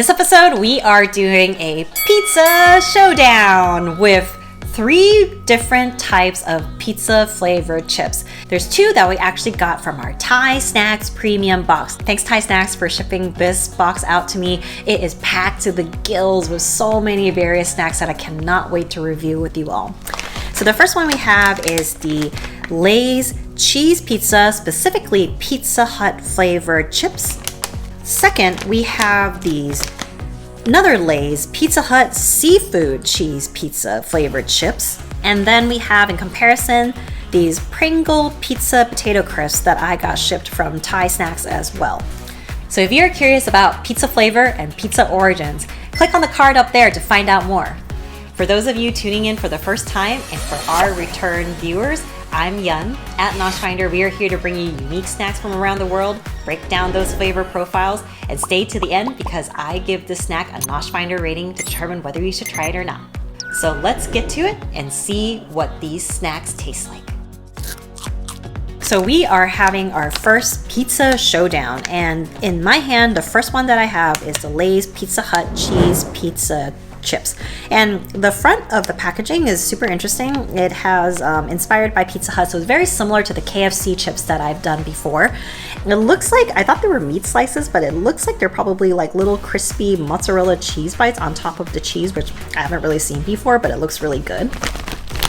this episode, we are doing a pizza showdown with 3 different types of pizza flavored chips. There's 2 that we actually got from our ThaiSnax premium box. Thanks ThaiSnax for shipping this box out to me. It is packed to the gills with so many various snacks that I cannot wait to review with you all. So the first one we have is the Lay's cheese pizza, specifically Pizza Hut flavored chips. Second, we have another Lay's Pizza Hut seafood cheese pizza flavored chips. And then we have, in comparison, these Pringles Pizza potato crisps that I got shipped from ThaiSnax as well. So if you're curious about pizza flavor and pizza origins, click on the card up there to find out more. For those of you tuning in for the first time and for our return viewers, I'm Yun. At NoshFinder, we are here to bring you unique snacks from around the world, break down those flavor profiles, and stay to the end because I give this snack a NoshFinder rating to determine whether you should try it or not. So let's get to it and see what these snacks taste like. So we are having our first pizza showdown, and in my hand, the first one that I have is the Lay's Pizza Hut cheese pizza chips. And the front of the packaging is super interesting. It has inspired by Pizza Hut, so it's very similar to the KFC chips that I've done before. It looks like, I thought they were meat slices, but it looks like they're probably like little crispy mozzarella cheese bites on top of the cheese, which I haven't really seen before, but it looks really good.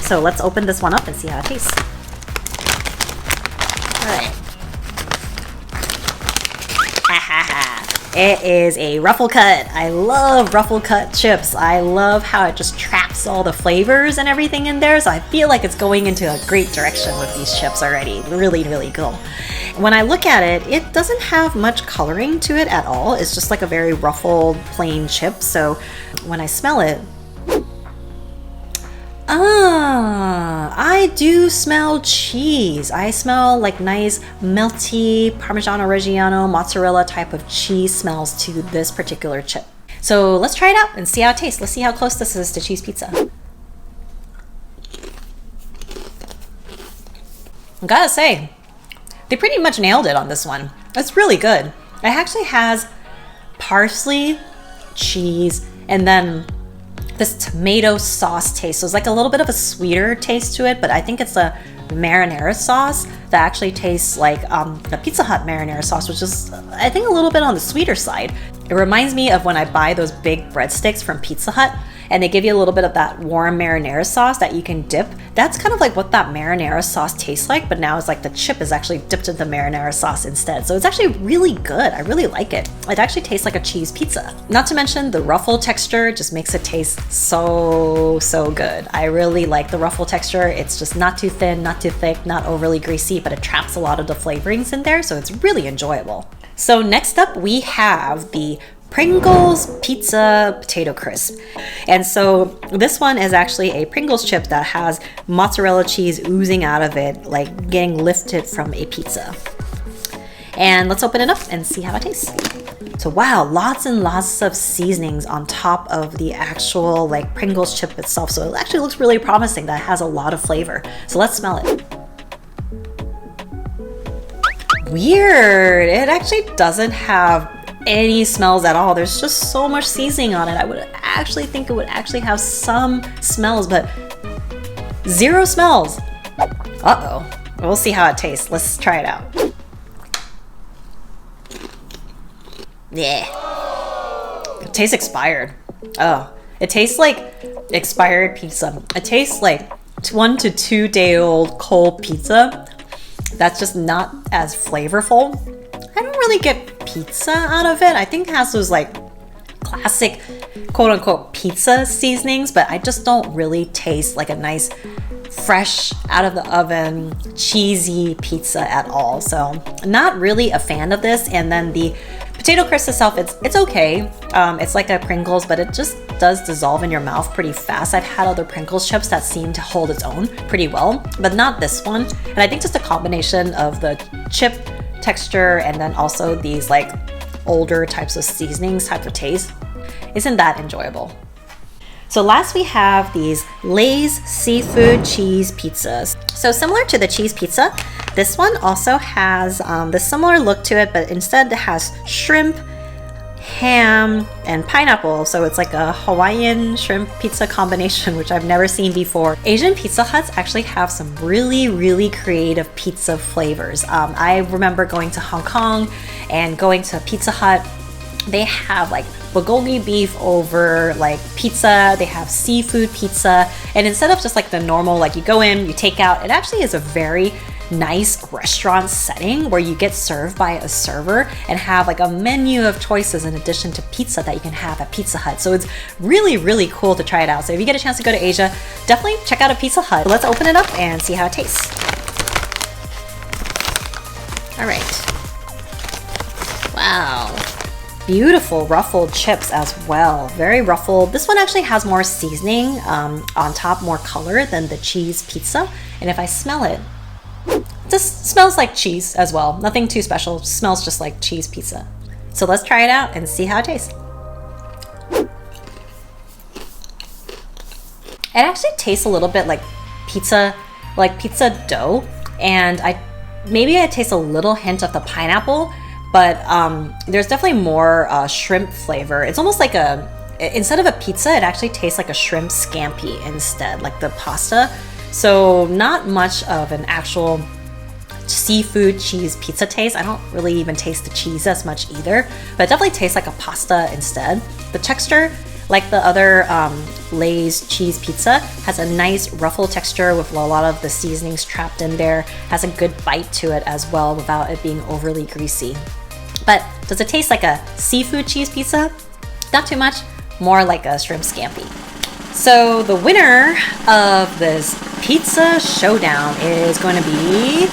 So let's open this one up and see how it tastes. All right. It is a ruffle cut. I love ruffle cut chips. I love how it just traps all the flavors and everything in there. So I feel like it's going into a great direction with these chips already. Really, really cool. When I look at it, it doesn't have much coloring to it at all. It's just like a very ruffled plain chip. So when I smell it, I do smell cheese. I smell like nice melty Parmigiano Reggiano mozzarella type of cheese smells to this particular chip. So let's try it out and see how it tastes. Let's see how close this is to cheese pizza. I gotta say, they pretty much nailed it on this one. It's really good. It actually has parsley, cheese, and then this tomato sauce taste. So it's like a little bit of a sweeter taste to it, but I think it's a marinara sauce that actually tastes like the Pizza Hut marinara sauce, which is, I think, a little bit on the sweeter side. It reminds me of when I buy those big breadsticks from Pizza Hut and they give you a little bit of that warm marinara sauce that you can dip. That's kind of like what that marinara sauce tastes like, but now it's like the chip is actually dipped in the marinara sauce instead. So it's actually really good. I really like it. It actually tastes like a cheese pizza. Not to mention the ruffle texture just makes it taste so good. I really like the ruffle texture. It's just not too thin, not too thick, not overly greasy, but it traps a lot of the flavorings in there, so it's really enjoyable. So next up we have the Pringles Pizza Potato Crisp. And so this one is actually a Pringles chip that has mozzarella cheese oozing out of it, like getting lifted from a pizza. And let's open it up and see how it tastes. So wow, lots and lots of seasonings on top of the actual like Pringles chip itself. So it actually looks really promising that it has a lot of flavor. So let's smell it. Weird, it actually doesn't have any smells at all. There's just so much seasoning on it. I would actually think it would actually have some smells, but 0 smells. Uh-oh. We'll see how it tastes. Let's try it out. Yeah. It tastes expired. Oh, it tastes like expired pizza. It tastes like 1 to 2 day old cold pizza that's just not as flavorful. I don't really get pizza out of it. I think it has those like classic quote unquote pizza seasonings, but I just don't really taste like a nice fresh out of the oven cheesy pizza at all. So not really a fan of this. And then the potato crisp itself, it's okay. It's like a Pringles, but it just does dissolve in your mouth pretty fast. I've had other Pringles chips that seem to hold its own pretty well, but not this one. And I think just a combination of the chip texture and then also these like older types of seasonings type of taste isn't that enjoyable. So last we have these Lay's seafood cheese pizzas. So similar to the cheese pizza, this one also has the similar look to it, but instead it has shrimp, ham, and pineapple. So it's like a Hawaiian shrimp pizza combination, which I've never seen before. Asian Pizza Huts actually have some really creative pizza flavors. I remember going to Hong Kong and going to Pizza Hut. They have like bulgogi beef over like pizza, they have seafood pizza, and instead of just like the normal, like you go in, you take out, it actually is a very nice restaurant setting where you get served by a server and have like a menu of choices in addition to pizza that you can have at Pizza Hut. So it's really cool to try it out. So if you get a chance to go to Asia, definitely check out a Pizza Hut. Let's open it up and see how it tastes. All right. Wow. Beautiful ruffled chips as well. Very ruffled. This one actually has more seasoning on top, more color than the cheese pizza. And if I smell it, this smells like cheese as well. Nothing too special. It smells just like cheese pizza. So let's try it out and see how it tastes. It actually tastes a little bit like pizza dough, and maybe I taste a little hint of the pineapple, but there's definitely more shrimp flavor. It's almost like instead of a pizza, it actually tastes like a shrimp scampi instead, like the pasta. So not much of an actual seafood cheese pizza taste. I don't really even taste the cheese as much either, but it definitely tastes like a pasta instead. The texture, like the other Lay's cheese pizza, has a nice ruffled texture with a lot of the seasonings trapped in there, has a good bite to it as well without it being overly greasy. But does it taste like a seafood cheese pizza? Not too much, more like a shrimp scampi. So the winner of this pizza showdown is going to be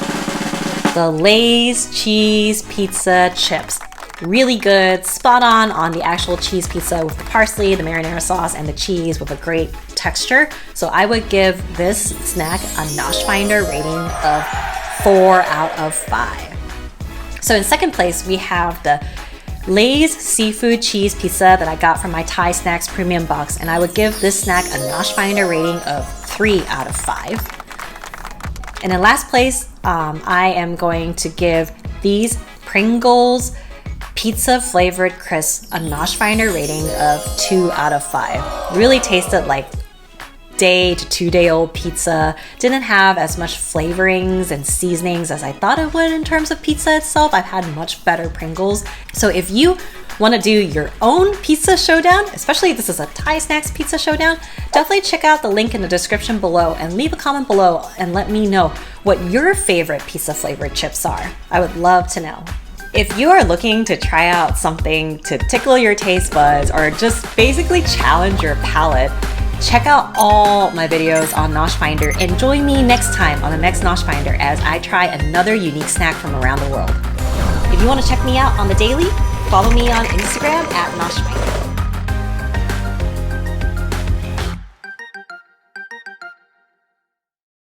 the Lay's cheese pizza chips. Really good, spot on the actual cheese pizza with the parsley, the marinara sauce, and the cheese with a great texture. So I would give this snack a NoshFinder rating of 4 out of 5. So in second place, we have the Lay's seafood cheese pizza that I got from my ThaiSnax premium box, and I would give this snack a NoshFinder rating of 3 out of 5. And in last place, I am going to give these Pringles Pizza Flavored Crisps a NoshFinder rating of 2 out of 5. Really tasted like day to 2 day old pizza. Didn't have as much flavorings and seasonings as I thought it would in terms of pizza itself. I've had much better Pringles. So if you want to do your own pizza showdown, especially if this is a ThaiSnax pizza showdown, definitely check out the link in the description below and leave a comment below and let me know what your favorite pizza flavored chips are. I would love to know. If you are looking to try out something to tickle your taste buds or just basically challenge your palate, check out all my videos on NoshFinder and join me next time on the next NoshFinder as I try another unique snack from around the world. If you want to check me out on the daily, follow me on Instagram at NoshFinder.